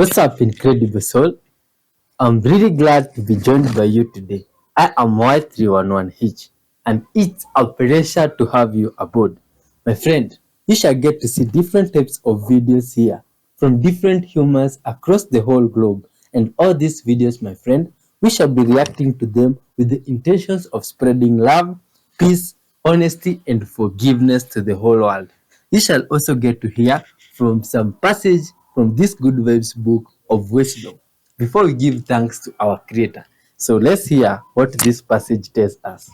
What's up, incredible soul? I'm really glad to be joined by you today. I am Y311H, and it's a pleasure to have you aboard. My friend, you shall get to see different types of videos here from different humans across the whole globe. And all these videos, my friend, we shall be reacting to them with the intentions of spreading love, peace, honesty, and forgiveness to the whole world. You shall also get to hear from some passage from this Good Vibes book of wisdom before we give thanks to our Creator. So let's hear what this passage tells us.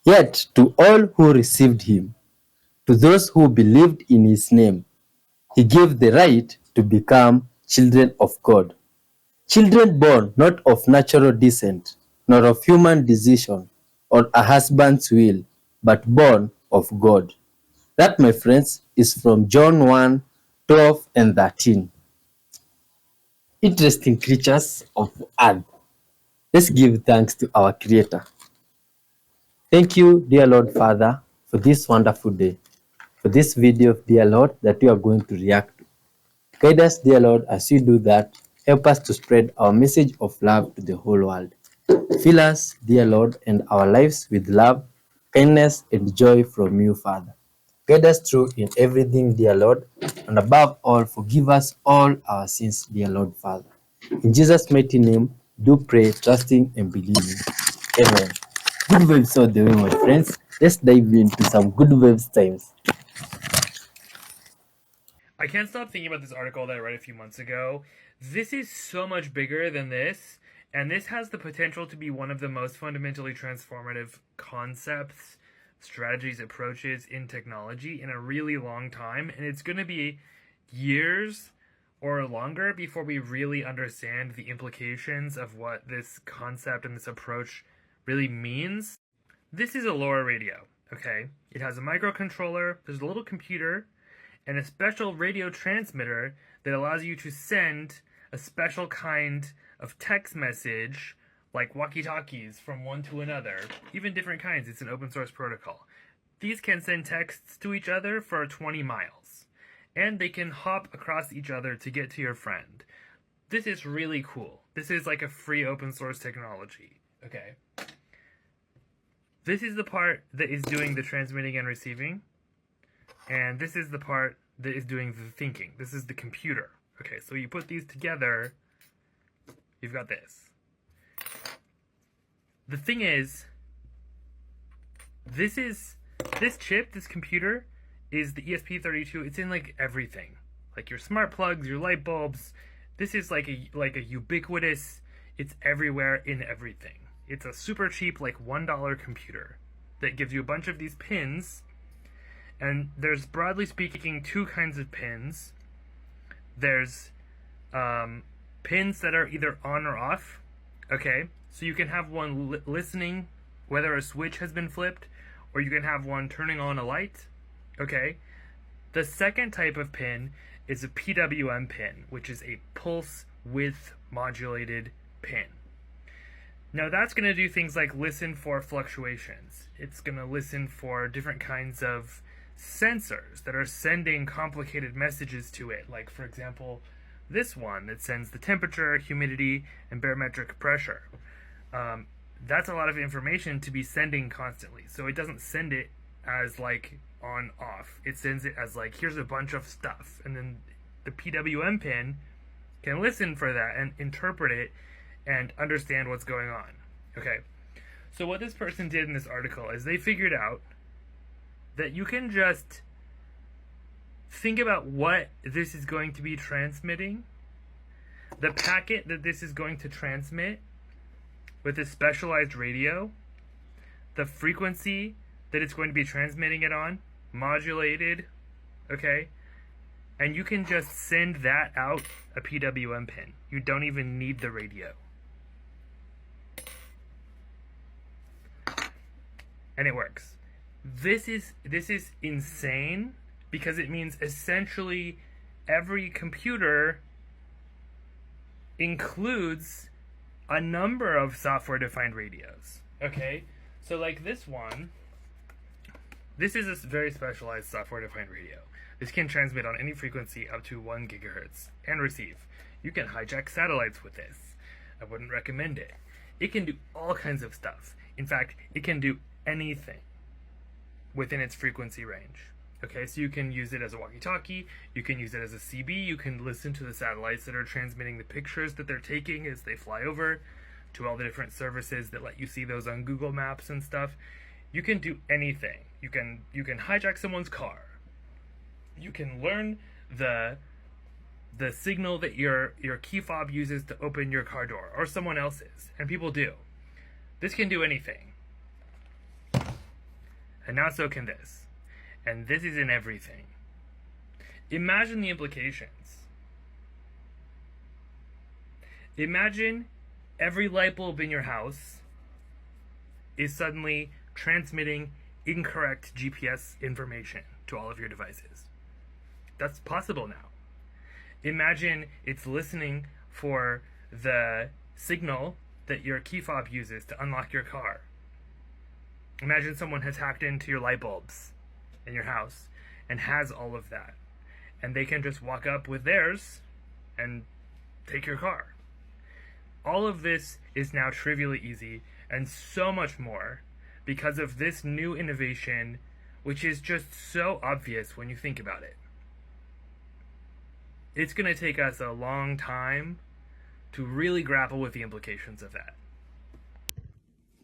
Yet to all who received him, to those who believed in his name, he gave the right to become children of God. Children born not of natural descent, nor of human decision, or a husband's will, but born of God. That, my friends, is from John 1, 12 and 13. Interesting creatures of earth. Let's give thanks to our Creator. Thank you, dear Lord Father, for this wonderful day, for this video, dear Lord, that we are going to react to. Guide us, dear Lord, as you do that. Help us to spread our message of love to the whole world. Fill us, dear Lord, and our lives with love, kindness, and joy from you, Father. Guide us through in everything, dear Lord, and above all, forgive us all our sins, dear Lord, Father. In Jesus' mighty name, do pray, trusting and believing. Amen. Good vibes all the way, my friends. Let's dive into some good vibes times. I can't stop thinking about this article that I read a few months ago. This is so much bigger than this, and this has the potential to be one of the most fundamentally transformative concepts, strategies, approaches in technology in a really long time, and it's going to be years or longer before we really understand the implications of what this concept and this approach really means. This is a LoRa radio, okay? It has a microcontroller, there's a little computer, and a special radio transmitter that allows you to send a special kind of text message, like walkie-talkies, from one to another. Even different kinds. It's an open source protocol. These can send texts to each other for 20 miles. And they can hop across each other to get to your friend. This is really cool. This is like a free open source technology. Okay. This is the part that is doing the transmitting and receiving. And this is the part that is doing the thinking. This is the computer. Okay, so you put these together, you've got this. The thing is, this chip, this computer, is the ESP32. It's in like everything. Like your smart plugs, your light bulbs. This is like a ubiquitous, it's everywhere in everything. It's a super cheap, like $1 computer that gives you a bunch of these pins. And there's, broadly speaking, two kinds of pins. There's pins that are either on or off, okay? So you can have one listening whether a switch has been flipped, or you can have one turning on a light, okay? The second type of pin is a PWM pin, which is a pulse width modulated pin. Now that's going to do things like listen for fluctuations. It's going to listen for different kinds of sensors that are sending complicated messages to it, like for example this one that sends the temperature, humidity, and barometric pressure. That's a lot of information to be sending constantly, so it doesn't send it as like on off. It sends it as like, here's a bunch of stuff, and then the PWM pin can listen for that and interpret it and understand what's going on. Okay, so what this person did in this article is they figured out that you can just think about what this is going to be transmitting, the packet that this is going to transmit with a specialized radio, the frequency that it's going to be transmitting it on, modulated, okay? And you can just send that out a PWM pin. You don't even need the radio. And it works. This is insane because it means essentially every computer includes a number of software-defined radios. Okay, so like this one, this is a very specialized software-defined radio. This can transmit on any frequency up to 1 gigahertz and receive. You can hijack satellites with this. I wouldn't recommend it. It can do all kinds of stuff. In fact, it can do anything within its frequency range. Okay, so you can use it as a walkie-talkie, you can use it as a CB, you can listen to the satellites that are transmitting the pictures that they're taking as they fly over, to all the different services that let you see those on Google Maps and stuff. You can do anything. You can hijack someone's car. You can learn the signal that your key fob uses to open your car door, or someone else's, and people do. This can do anything. And now so can this. And this is in everything. Imagine the implications. Imagine every light bulb in your house is suddenly transmitting incorrect GPS information to all of your devices. That's possible now. Imagine it's listening for the signal that your key fob uses to unlock your car. Imagine someone has hacked into your light bulbs in your house and has all of that. And they can just walk up with theirs and take your car. All of this is now trivially easy, and so much more because of this new innovation, which is just so obvious when you think about it. It's going to take us a long time to really grapple with the implications of that.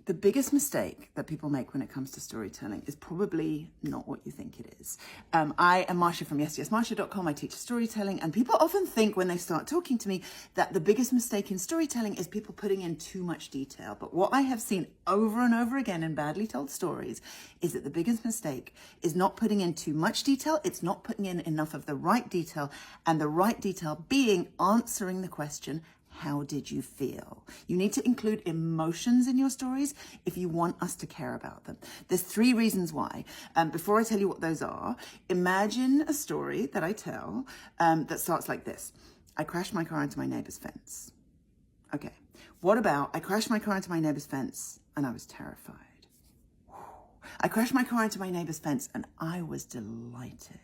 The biggest mistake that people make when it comes to storytelling is probably not what you think it is. I am Marsha from YesYesMarsha.com. I teach storytelling, and people often think when they start talking to me that the biggest mistake in storytelling is people putting in too much detail. But what I have seen over and over again in badly told stories is that the biggest mistake is not putting in too much detail. It's not putting in enough of the right detail, and the right detail being answering the question, how did you feel? You need to include emotions in your stories if you want us to care about them. There's 3 reasons why. Before I tell you what those are, imagine a story that I tell that starts like this. I crashed my car into my neighbor's fence. Okay. What about I crashed my car into my neighbor's fence and I was terrified? I crashed my car into my neighbor's fence and I was delighted.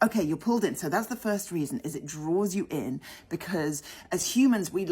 Okay, you're pulled in. So that's the first reason, is it draws you in, because as humans, we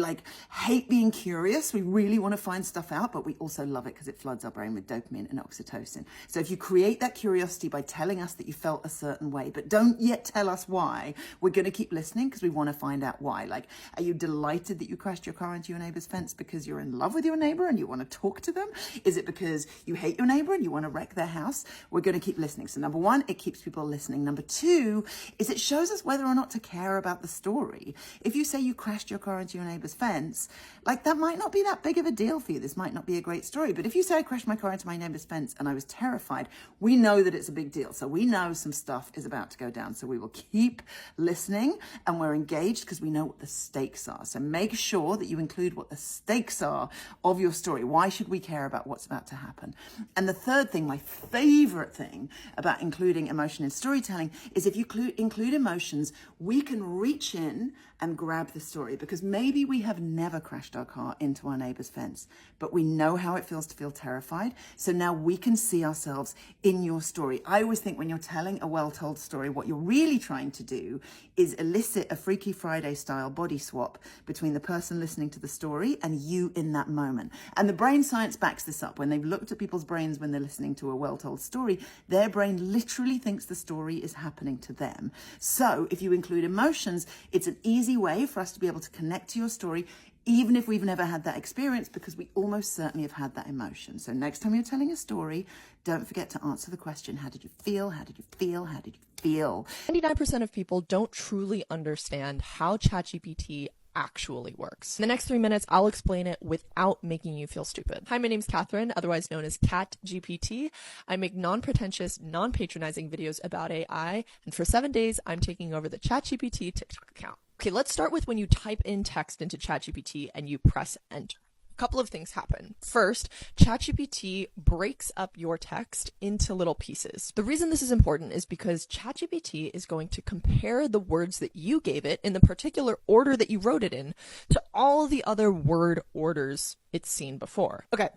hate being curious. We really want to find stuff out, but we also love it because it floods our brain with dopamine and oxytocin. So if you create that curiosity by telling us that you felt a certain way, but don't yet tell us why, we're going to keep listening because we want to find out why. Like, are you delighted that you crashed your car into your neighbor's fence because you're in love with your neighbor and you want to talk to them? Is it because you hate your neighbor and you want to wreck their house? We're going to keep listening. So number 1, it keeps people listening. Number 2, is it shows us whether or not to care about the story. If you say you crashed your car into your neighbor's fence, that might not be that big of a deal for you. This might not be a great story. But if you say I crashed my car into my neighbor's fence and I was terrified, we know that it's a big deal. So we know some stuff is about to go down. So we will keep listening and we're engaged because we know what the stakes are. So make sure that you include what the stakes are of your story. Why should we care about what's about to happen? And the third thing, my favorite thing about including emotion in storytelling, is if you include emotions, we can reach in and grab the story, because maybe we have never crashed our car into our neighbor's fence, but we know how it feels to feel terrified. So now we can see ourselves in your story. I always think when you're telling a well-told story, what you're really trying to do is elicit a Freaky Friday style body swap between the person listening to the story and you in that moment. And the brain science backs this up. When they've looked at people's brains when they're listening to a well-told story, their brain literally thinks the story is happening to them. So if you include emotions, it's an easy way for us to be able to connect to your story, even if we've never had that experience, because we almost certainly have had that emotion. So next time you're telling a story, don't forget to answer the question, how did you feel? How did you feel? How did you feel? 99% of people don't truly understand how ChatGPT actually works. In the next 3 minutes, I'll explain it without making you feel stupid. Hi, my name's Catherine, otherwise known as CatGPT. I make non-pretentious, non-patronizing videos about AI, and for 7 days, I'm taking over the ChatGPT TikTok account. Okay, let's start with when you type in text into ChatGPT and you press enter. A couple of things happen. First, ChatGPT breaks up your text into little pieces. The reason this is important is because ChatGPT is going to compare the words that you gave it in the particular order that you wrote it in to all the other word orders it's seen before. Okay,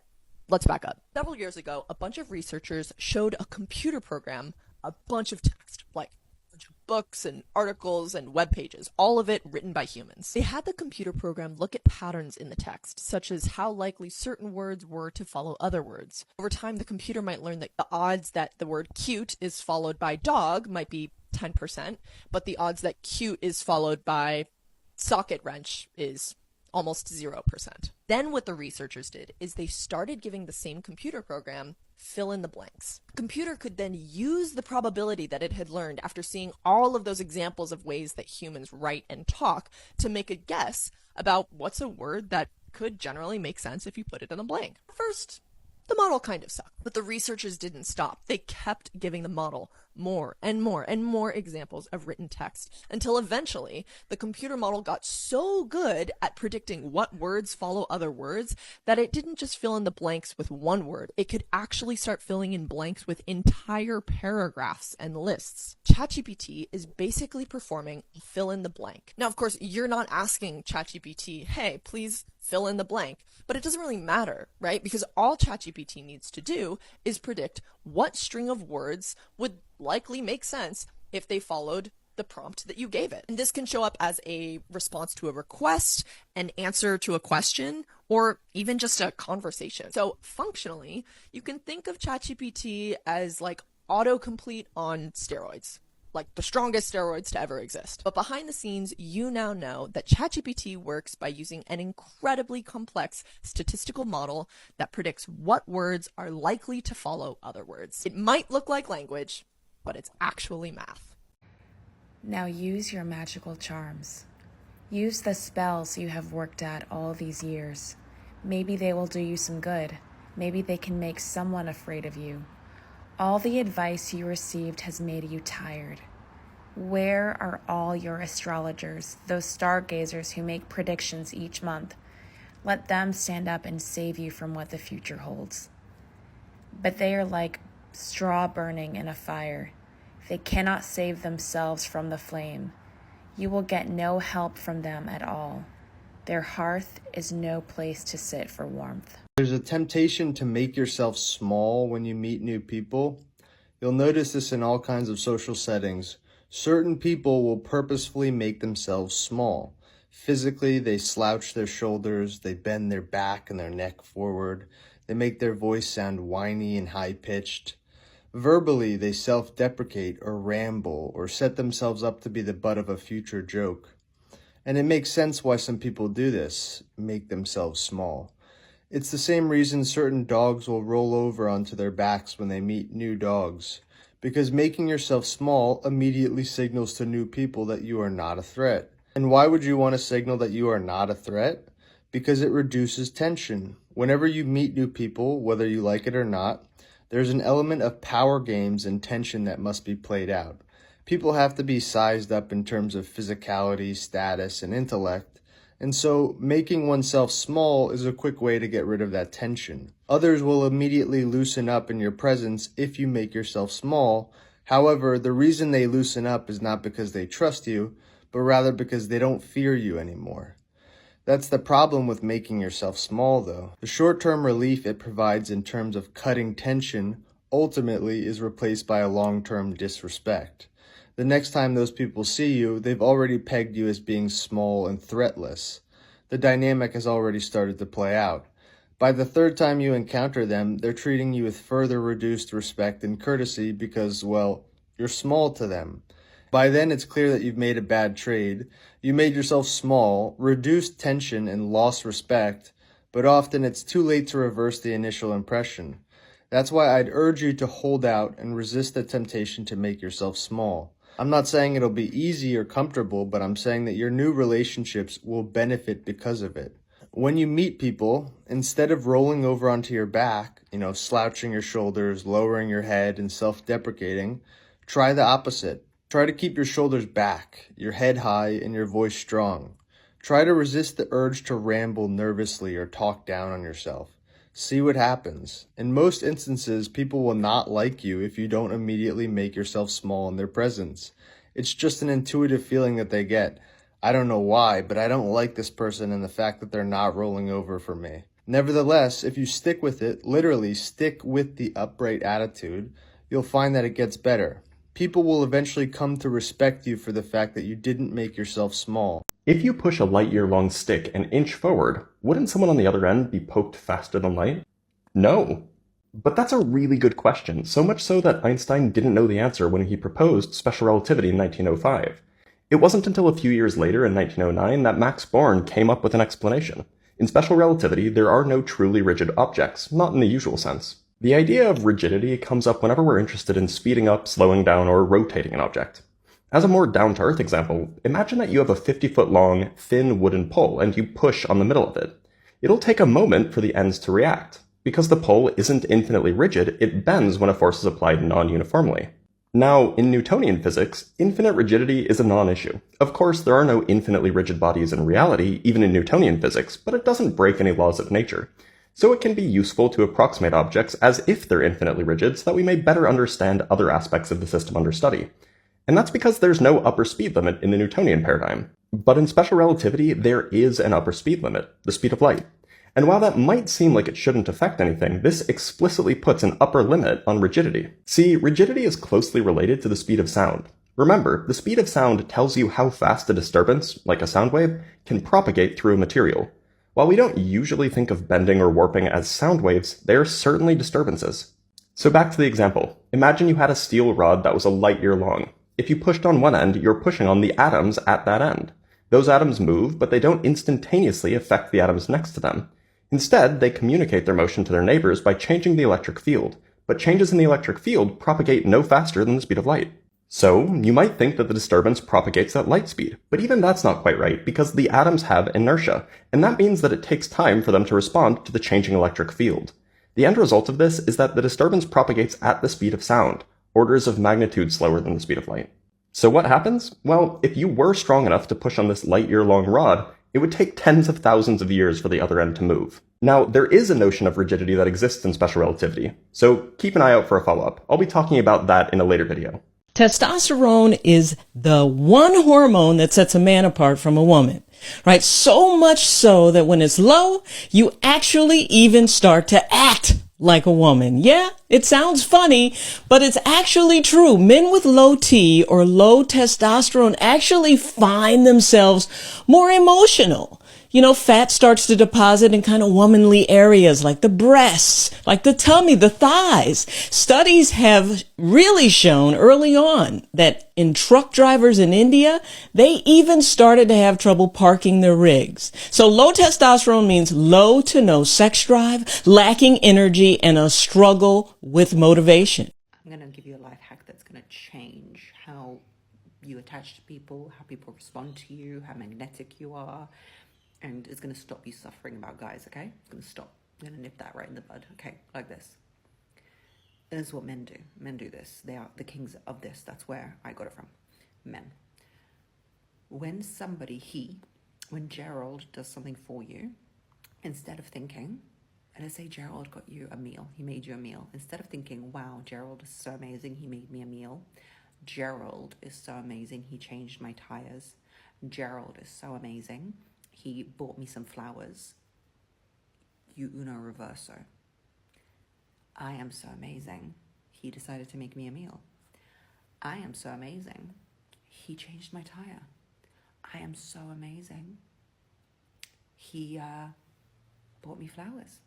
let's back up. Several years ago, a bunch of researchers showed a computer program a bunch of text, like bunch of books and articles and web pages, all of it written by humans. They had the computer program look at patterns in the text, such as how likely certain words were to follow other words. Over time, the computer might learn that the odds that the word cute is followed by dog might be 10%, but the odds that cute is followed by socket wrench is almost 0%. Then what the researchers did is they started giving the same computer program fill in the blanks. The computer could then use the probability that it had learned after seeing all of those examples of ways that humans write and talk to make a guess about what's a word that could generally make sense if you put it in a blank. First, the model kind of sucked, but the researchers didn't stop. They kept giving the model more and more and more examples of written text until eventually the computer model got so good at predicting what words follow other words that it didn't just fill in the blanks with one word. It could actually start filling in blanks with entire paragraphs and lists. ChatGPT is basically performing fill in the blank. Now, of course, you're not asking ChatGPT, hey, please fill in the blank, but it doesn't really matter, right? Because all ChatGPT needs to do is predict what string of words would likely make sense if they followed the prompt that you gave it. And this can show up as a response to a request, an answer to a question, or even just a conversation. So functionally, you can think of ChatGPT as like autocomplete on steroids. Like the strongest steroids to ever exist. But behind the scenes, you now know that ChatGPT works by using an incredibly complex statistical model that predicts what words are likely to follow other words. It might look like language, but it's actually math. Now use your magical charms. Use the spells you have worked at all these years. Maybe they will do you some good. Maybe they can make someone afraid of you. All the advice you received has made you tired. Where are all your astrologers, those stargazers who make predictions each month? Let them stand up and save you from what the future holds. But they are like straw burning in a fire. They cannot save themselves from the flame. You will get no help from them at all. Their hearth is no place to sit for warmth. There's a temptation to make yourself small when you meet new people. You'll notice this in all kinds of social settings. Certain people will purposefully make themselves small. Physically, they slouch their shoulders, they bend their back and their neck forward, they make their voice sound whiny and high-pitched. Verbally, they self-deprecate or ramble or set themselves up to be the butt of a future joke. And it makes sense why some people do this, make themselves small. It's the same reason certain dogs will roll over onto their backs when they meet new dogs, because making yourself small immediately signals to new people that you are not a threat. And why would you want to signal that you are not a threat? Because it reduces tension. Whenever you meet new people, whether you like it or not, there's an element of power games and tension that must be played out. People have to be sized up in terms of physicality, status, and intellect. And so making oneself small is a quick way to get rid of that tension. Others will immediately loosen up in your presence if you make yourself small. However, the reason they loosen up is not because they trust you, but rather because they don't fear you anymore. That's the problem with making yourself small, though. The short-term relief it provides in terms of cutting tension ultimately is replaced by a long-term disrespect. The next time those people see you, they've already pegged you as being small and threatless. The dynamic has already started to play out. By the third time you encounter them, they're treating you with further reduced respect and courtesy because, well, you're small to them. By then, it's clear that you've made a bad trade. You made yourself small, reduced tension, and lost respect, but often it's too late to reverse the initial impression. That's why I'd urge you to hold out and resist the temptation to make yourself small. I'm not saying it'll be easy or comfortable, but I'm saying that your new relationships will benefit because of it. When you meet people, instead of rolling over onto your back, slouching your shoulders, lowering your head, and self-deprecating, try the opposite. Try to keep your shoulders back, your head high, and your voice strong. Try to resist the urge to ramble nervously or talk down on yourself. See what happens. In most instances, people will not like you if you don't immediately make yourself small in their presence. It's just an intuitive feeling that they get. I don't know why, but I don't like this person and the fact that they're not rolling over for me. Nevertheless, if you stick with it, literally stick with the upright attitude, you'll find that it gets better. People will eventually come to respect you for the fact that you didn't make yourself small. If you push a light-year-long stick an inch forward, wouldn't someone on the other end be poked faster than light? No. But that's a really good question, so much so that Einstein didn't know the answer when he proposed special relativity in 1905. It wasn't until a few years later, in 1909, that Max Born came up with an explanation. In special relativity, there are no truly rigid objects, not in the usual sense. The idea of rigidity comes up whenever we're interested in speeding up, slowing down, or rotating an object. As a more down-to-earth example, imagine that you have a 50-foot-long, thin wooden pole and you push on the middle of it. It'll take a moment for the ends to react. Because the pole isn't infinitely rigid, it bends when a force is applied non-uniformly. Now, in Newtonian physics, infinite rigidity is a non-issue. Of course, there are no infinitely rigid bodies in reality, even in Newtonian physics, but it doesn't break any laws of nature. So it can be useful to approximate objects as if they're infinitely rigid so that we may better understand other aspects of the system under study. And that's because there's no upper speed limit in the Newtonian paradigm. But in special relativity, there is an upper speed limit, the speed of light. And while that might seem like it shouldn't affect anything, this explicitly puts an upper limit on rigidity. See, rigidity is closely related to the speed of sound. Remember, the speed of sound tells you how fast a disturbance, like a sound wave, can propagate through a material. While we don't usually think of bending or warping as sound waves, they are certainly disturbances. So back to the example. Imagine you had a steel rod that was a light year long. If you pushed on one end, you're pushing on the atoms at that end. Those atoms move, but they don't instantaneously affect the atoms next to them. Instead, they communicate their motion to their neighbors by changing the electric field, but changes in the electric field propagate no faster than the speed of light. So, you might think that the disturbance propagates at light speed, but even that's not quite right because the atoms have inertia, and that means that it takes time for them to respond to the changing electric field. The end result of this is that the disturbance propagates at the speed of sound, orders of magnitude slower than the speed of light. So what happens? Well, if you were strong enough to push on this light-year-long rod, it would take tens of thousands of years for the other end to move. Now, there is a notion of rigidity that exists in special relativity, so keep an eye out for a follow-up. I'll be talking about that in a later video. Testosterone is the one hormone that sets a man apart from a woman, right? So much so that when it's low, you actually even start to act like a woman. Yeah, it sounds funny, but it's actually true. Men with low T or low testosterone actually find themselves more emotional. You know, fat starts to deposit in kind of womanly areas like the breasts, like the tummy, the thighs. Studies have really shown early on that in truck drivers in India, they even started to have trouble parking their rigs. So low testosterone means low to no sex drive, lacking energy, and a struggle with motivation. I'm going to give you a life hack that's going to change how you attach to people, how people respond to you, how magnetic you are. And it's going to stop you suffering about guys, okay? It's going to stop. I'm going to nip that right in the bud, okay? Like this. This is what men do. Men do this. They are the kings of this. That's where I got it from. Men. When Gerald does something for you, instead of thinking, and let's say Gerald got you a meal. He made you a meal. Instead of thinking, wow, Gerald is so amazing. He made me a meal. Gerald is so amazing. He changed my tires. Gerald is so amazing. He bought me some flowers. You uno reverso. I am so amazing. He decided to make me a meal. I am so amazing. He changed my tire. I am so amazing. He bought me flowers.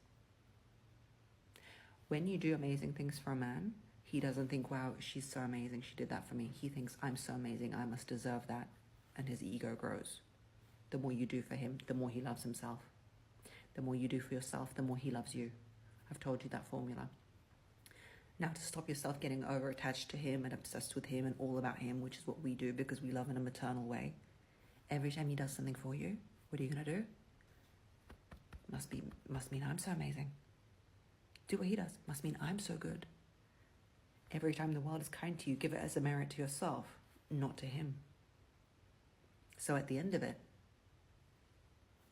When you do amazing things for a man, he doesn't think, wow, she's so amazing. She did that for me. He thinks, I'm so amazing. I must deserve that. And his ego grows. The more you do for him, the more he loves himself. The more you do for yourself, the more he loves you. I've told you that formula. Now, to stop yourself getting over-attached to him and obsessed with him and all about him, which is what we do because we love in a maternal way, every time he does something for you, what are you going to do? Must mean I'm so amazing. Do what he does. Must mean I'm so good. Every time the world is kind to you, give it as a merit to yourself, not to him. So at the end of it,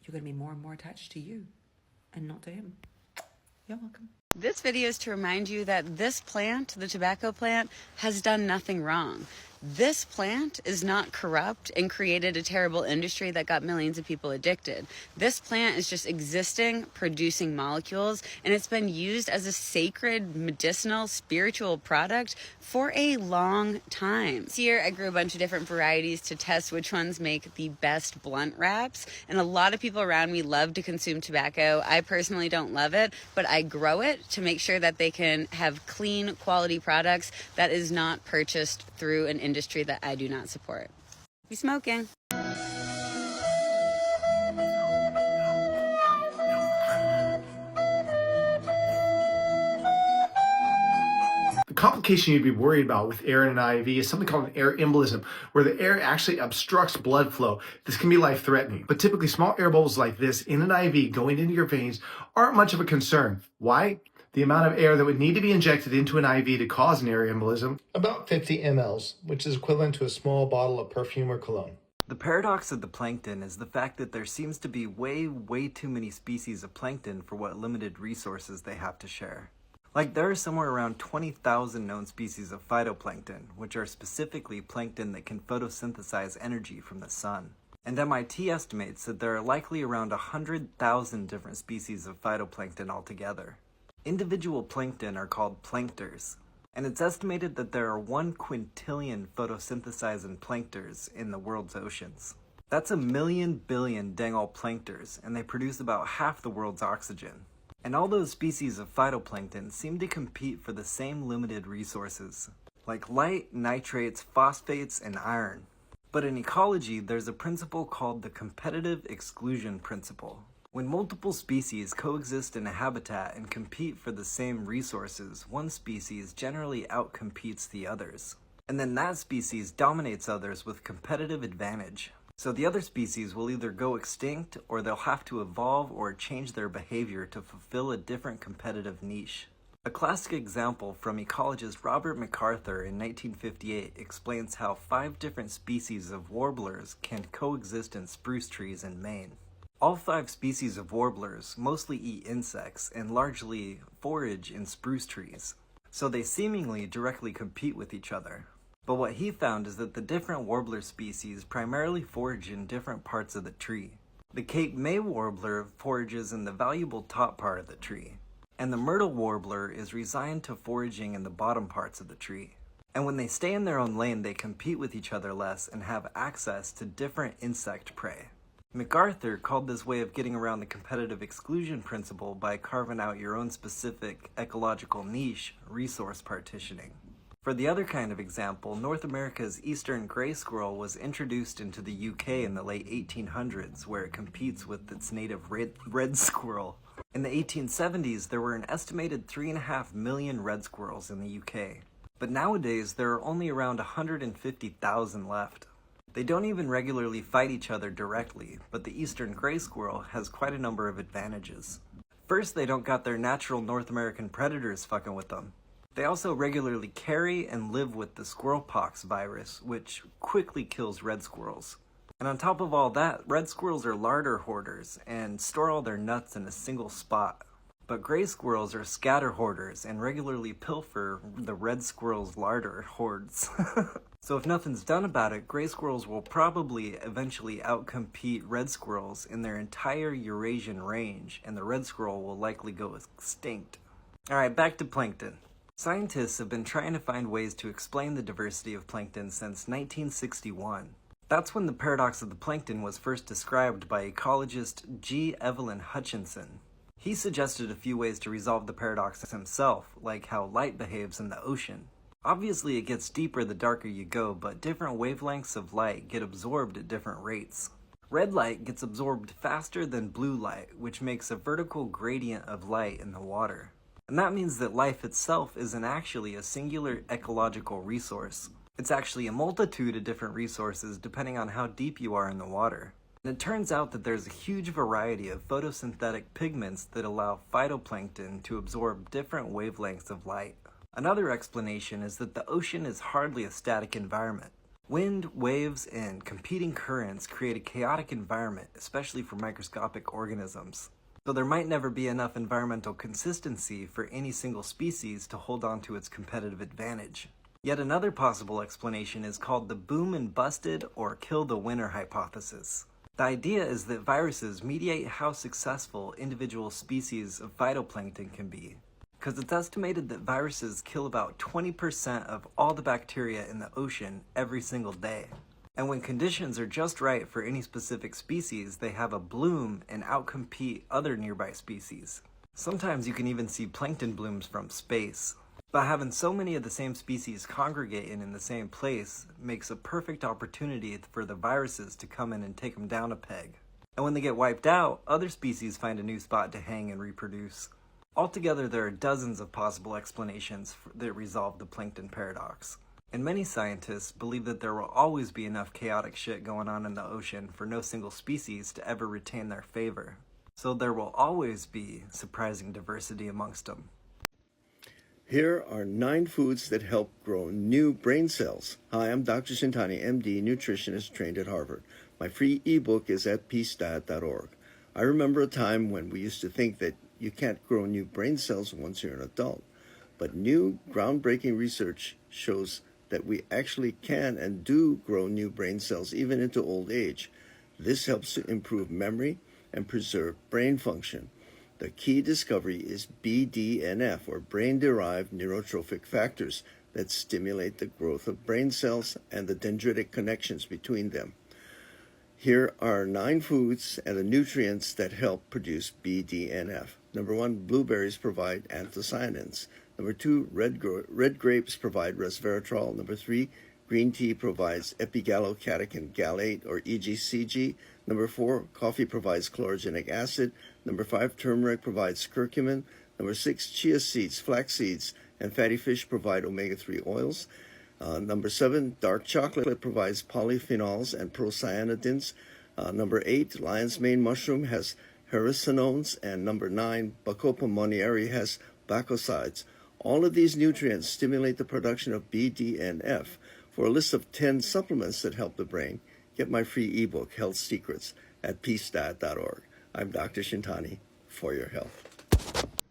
you're going to be more and more attached to you and not to him. You're welcome. This video is to remind you that this plant, the tobacco plant, has done nothing wrong. This plant is not corrupt and created a terrible industry that got millions of people addicted. This plant is just existing, producing molecules, and it's been used as a sacred, medicinal, spiritual product for a long time. This year, I grew a bunch of different varieties to test which ones make the best blunt wraps, and a lot of people around me love to consume tobacco. I personally don't love it, but I grow it to make sure that they can have clean, quality products that is not purchased through an industry that I do not support. Be smoking. The complication you'd be worried about with air in an IV is something called an air embolism, where the air actually obstructs blood flow. This can be life-threatening, but typically small air bubbles like this in an IV going into your veins aren't much of a concern. Why? The amount of air that would need to be injected into an IV to cause an air embolism, about 50 mLs, which is equivalent to a small bottle of perfume or cologne. The paradox of the plankton is the fact that there seems to be way too many species of plankton for what limited resources they have to share. Like, there are somewhere around 20,000 known species of phytoplankton, which are specifically plankton that can photosynthesize energy from the sun. And MIT estimates that there are likely around 100,000 different species of phytoplankton altogether. Individual plankton are called plankters, and it's estimated that there are 1 quintillion photosynthesizing plankters in the world's oceans. That's 1,000,000 billion dang all plankters, and they produce about half the world's oxygen. And all those species of phytoplankton seem to compete for the same limited resources, like light, nitrates, phosphates, and iron. But in ecology, there's a principle called the competitive exclusion principle. When multiple species coexist in a habitat and compete for the same resources, one species generally outcompetes the others. And then that species dominates others with competitive advantage. So the other species will either go extinct, or they'll have to evolve or change their behavior to fulfill a different competitive niche. A classic example from ecologist Robert MacArthur in 1958 explains how 5 different species of warblers can coexist in spruce trees in Maine. All 5 species of warblers mostly eat insects and largely forage in spruce trees, so they seemingly directly compete with each other. But what he found is that the different warbler species primarily forage in different parts of the tree. The Cape May warbler forages in the valuable top part of the tree, and the myrtle warbler is resigned to foraging in the bottom parts of the tree. And when they stay in their own lane, they compete with each other less and have access to different insect prey. MacArthur called this way of getting around the competitive exclusion principle by carving out your own specific ecological niche, resource partitioning. For the other kind of example, North America's eastern gray squirrel was introduced into the UK in the late 1800s, where it competes with its native red squirrel. In the 1870s, there were an estimated 3.5 million red squirrels in the UK. But nowadays, there are only around 150,000 left. They don't even regularly fight each other directly, but the eastern gray squirrel has quite a number of advantages. First, they don't got their natural North American predators fucking with them. They also regularly carry and live with the squirrelpox virus, which quickly kills red squirrels. And on top of all that, red squirrels are larder hoarders and store all their nuts in a single spot. But gray squirrels are scatter hoarders and regularly pilfer the red squirrel's larder hoards. So if nothing's done about it, gray squirrels will probably eventually outcompete red squirrels in their entire Eurasian range, and the red squirrel will likely go extinct. Alright, back to plankton. Scientists have been trying to find ways to explain the diversity of plankton since 1961. That's when the paradox of the plankton was first described by ecologist G. Evelyn Hutchinson. He suggested a few ways to resolve the paradox himself, like how light behaves in the ocean. Obviously it gets deeper the darker you go, but different wavelengths of light get absorbed at different rates. Red light gets absorbed faster than blue light, which makes a vertical gradient of light in the water. And that means that life itself isn't actually a singular ecological resource. It's actually a multitude of different resources depending on how deep you are in the water. And it turns out that there's a huge variety of photosynthetic pigments that allow phytoplankton to absorb different wavelengths of light. Another explanation is that the ocean is hardly a static environment. Wind, waves, and competing currents create a chaotic environment, especially for microscopic organisms. So there might never be enough environmental consistency for any single species to hold on to its competitive advantage. Yet another possible explanation is called the boom and busted or kill the winner hypothesis. The idea is that viruses mediate how successful individual species of phytoplankton can be, because it's estimated that viruses kill about 20% of all the bacteria in the ocean every single day. And when conditions are just right for any specific species, they have a bloom and outcompete other nearby species. Sometimes you can even see plankton blooms from space. But having so many of the same species congregating in the same place makes a perfect opportunity for the viruses to come in and take them down a peg. And when they get wiped out, other species find a new spot to hang and reproduce. Altogether, there are dozens of possible explanations that resolve the plankton paradox. And many scientists believe that there will always be enough chaotic shit going on in the ocean for no single species to ever retain their favor. So there will always be surprising diversity amongst them. Here are 9 foods that help grow new brain cells. Hi, I'm Dr. Shintani, MD, nutritionist trained at Harvard. My free ebook is at peacediet.org. I remember a time when we used to think that you can't grow new brain cells once you're an adult. But new groundbreaking research shows that we actually can and do grow new brain cells even into old age. This helps to improve memory and preserve brain function. The key discovery is BDNF, or brain-derived neurotrophic factors, that stimulate the growth of brain cells and the dendritic connections between them. Here are 9 foods and the nutrients that help produce BDNF. Number 1, blueberries provide anthocyanins. Number 2, red grapes provide resveratrol. Number 3, green tea provides epigallocatechin gallate, or EGCG. Number 4, coffee provides chlorogenic acid. Number 5, turmeric provides curcumin. Number 6, chia seeds, flax seeds, and fatty fish provide omega-3 oils. Number 7, dark chocolate provides polyphenols and procyanidins. Number 8, lion's mane mushroom has hericenones. And number 9, Bacopa monnieri has bacosides. All of these nutrients stimulate the production of BDNF. For a list of 10 supplements that help the brain, get my free ebook, Health Secrets, at peacediet.org. I'm Dr. Shintani, for your health.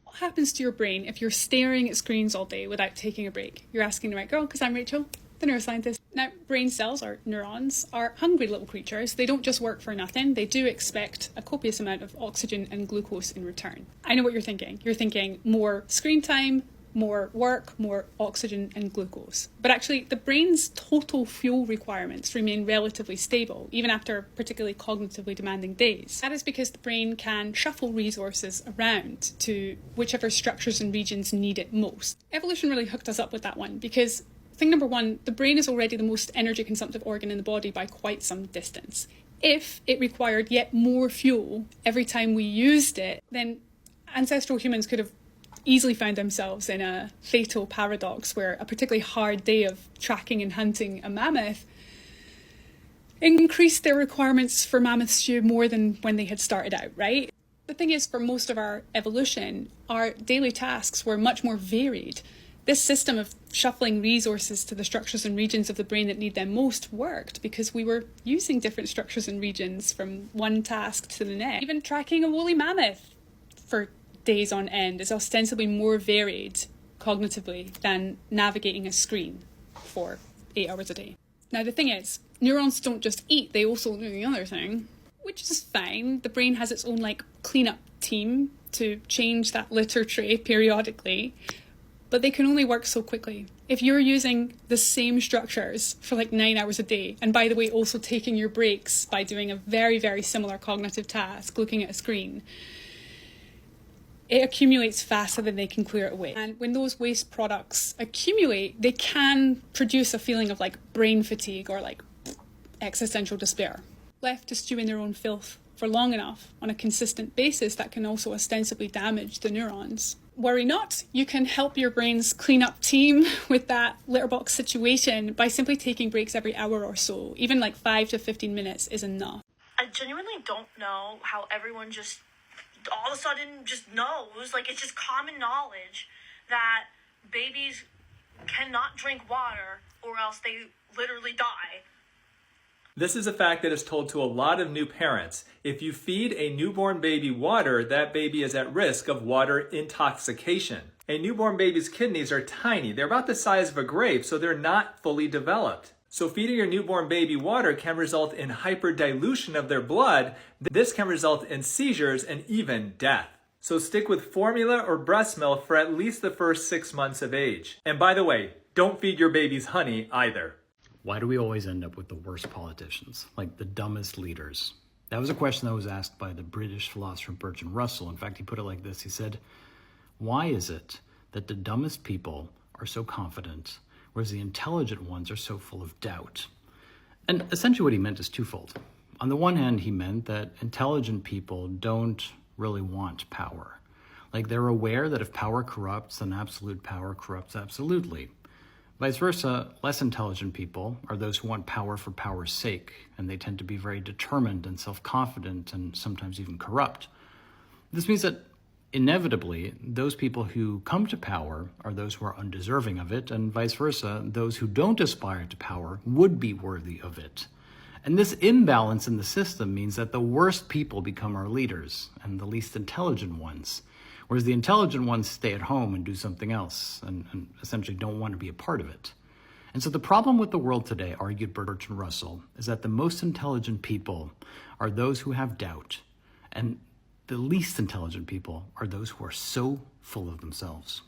What happens to your brain if you're staring at screens all day without taking a break? You're asking the right girl, because I'm Rachel, the neuroscientist. Now, brain cells, or neurons, are hungry little creatures. They don't just work for nothing. They do expect a copious amount of oxygen and glucose in return. I know what you're thinking. You're thinking more screen time, more work, more oxygen and glucose. But actually, the brain's total fuel requirements remain relatively stable, even after particularly cognitively demanding days. That is because the brain can shuffle resources around to whichever structures and regions need it most. Evolution really hooked us up with that one, because thing number 1, the brain is already the most energy consumptive organ in the body by quite some distance. If it required yet more fuel every time we used it, then ancestral humans could have easily found themselves in a fatal paradox where a particularly hard day of tracking and hunting a mammoth increased their requirements for mammoth stew more than when they had started out, right? The thing is, for most of our evolution, our daily tasks were much more varied. This system of shuffling resources to the structures and regions of the brain that need them most worked because we were using different structures and regions from one task to the next. Even tracking a woolly mammoth for days on end is ostensibly more varied cognitively than navigating a screen for 8 hours a day. Now, the thing is, neurons don't just eat, they also do the other thing, which is fine. The brain has its own cleanup team to change that litter tray periodically, but they can only work so quickly. If you're using the same structures for 9 hours a day, and by the way, also taking your breaks by doing a very, very similar cognitive task, looking at a screen, it accumulates faster than they can clear it away. And when those waste products accumulate, they can produce a feeling of brain fatigue or existential despair. Left to stew in their own filth for long enough on a consistent basis, that can also ostensibly damage the neurons. Worry not, you can help your brain's cleanup team with that litter box situation by simply taking breaks every hour or so. Even 5 to 15 minutes is enough. I genuinely don't know how everyone just all of a sudden just knows, it's just common knowledge that babies cannot drink water or else they literally die. This is a fact that is told to a lot of new parents. If you feed a newborn baby water, that baby is at risk of water intoxication. A newborn baby's kidneys are tiny. They're about the size of a grape, so they're not fully developed. So feeding your newborn baby water can result in hyperdilution of their blood. This can result in seizures and even death. So stick with formula or breast milk for at least the first 6 months of age. And by the way, don't feed your babies honey either. Why do we always end up with the worst politicians, like the dumbest leaders? That was a question that was asked by the British philosopher Bertrand Russell. In fact, he put it like this. He said, why is it that the dumbest people are so confident, whereas the intelligent ones are so full of doubt? And essentially what he meant is twofold. On the one hand, he meant that intelligent people don't really want power. Like, they're aware that if power corrupts, then absolute power corrupts absolutely. Vice versa, less intelligent people are those who want power for power's sake, and they tend to be very determined and self-confident and sometimes even corrupt. This means that inevitably, those people who come to power are those who are undeserving of it, and vice versa, those who don't aspire to power would be worthy of it. And this imbalance in the system means that the worst people become our leaders, and the least intelligent ones, whereas the intelligent ones stay at home and do something else, and essentially don't want to be a part of it. And so the problem with the world today, argued Bertrand Russell, is that the most intelligent people are those who have doubt, and the least intelligent people are those who are so full of themselves.